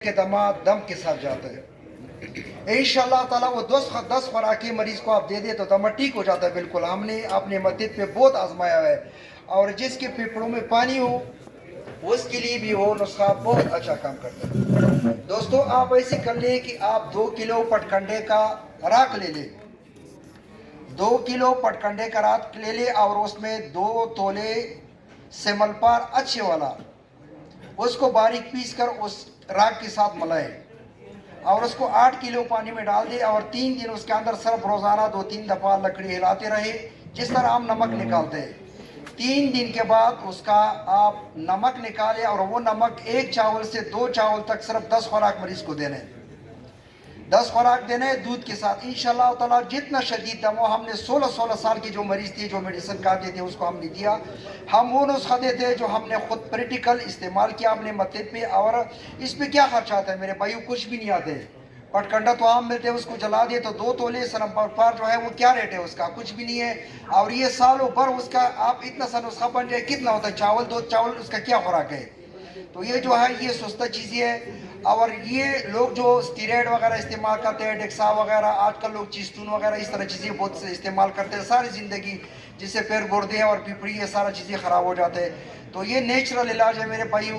کے دماغ دم کے ساتھ جاتا ہے انشاءاللہ تعالیٰ وہ 10 خوراکی مریض کو آپ دے دے تو دم ٹھیک ہو جاتا ہے بالکل. ہم نے اپنے مسجد پہ بہت آزمایا ہے اور جس کے پھیپھڑوں میں پانی ہو اس کے لیے بھی وہ نسخہ بہت اچھا کام کرتا ہے. دوستو آپ ایسے کر لیں کہ آپ 2 کلو پٹکنڈے کا راکھ لے لیں. 2 کلو پٹکنڈے کا راکھ لے لیں اور اس میں 2 تولے سیمل پار اچھے والا اس کو باریک پیس کر اس راکھ کے ساتھ ملائے اور اس کو 8 کلو پانی میں ڈال دے اور 3 دن اس کے اندر صرف روزانہ 2-3 دفعہ لکڑی ہلاتے رہے جس طرح ہم نمک نکالتے ہیں. 3 دن کے بعد اس کا آپ نمک نکالے اور وہ نمک 1 چاول سے 2 چاول تک صرف 10 خوراک مریض کو دینے. 10 خوراک دینے دودھ کے ساتھ انشاءاللہ تعالیٰ. جتنا شدید دم ہو ہم نے 16 سال کی جو مریض تھی جو میڈیسن کھاتے تھے اس کو ہم نے دیا. ہم وہ نسخہ دیتے جو ہم نے خود پریکٹیکل استعمال کیا اپنے مسجد پہ. اور اس پہ کیا خرچ آتا ہے میرے بھائیو؟ کچھ بھی نہیں آتے. پٹکنڈا تو عام ملتے ہیں اس کو جلا دے تو 2 تولے سنم پار جو ہے وہ کیا ریٹ ہے اس کا؟ کچھ بھی نہیں ہے. اور یہ سالوں بھر اس کا آپ اتنا سا نسخہ بن جائے کتنا ہوتا ہے؟ چاول 2 چاول اس کا کیا خوراک ہے؟ تو یہ جو ہے یہ سستا چیزیں ہے. اور یہ لوگ جو اسٹیرائڈ وغیرہ استعمال کرتے ہیں ڈیکسا وغیرہ آج کل لوگ چیستون وغیرہ اس طرح چیزیں بہت سے استعمال کرتے ہیں ساری زندگی جس سے پیر گردے اور پھیپھڑی یہ سارا چیزیں خراب ہو جاتے ہیں. تو یہ نیچرل علاج ہے میرے بھائیو.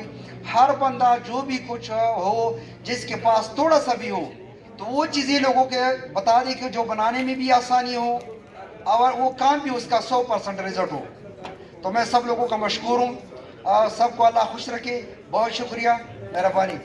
ہر بندہ جو بھی کچھ ہو جس کے پاس تھوڑا سا بھی ہو تو وہ چیزیں لوگوں کے بتا دے کہ جو بنانے میں بھی آسانی ہو اور وہ کام بھی اس کا 100% رزلٹ ہو. تو میں سب لوگوں کا مشکور ہوں. سب کو اللہ خوش رکھے. بہت شکریہ، مہربانی.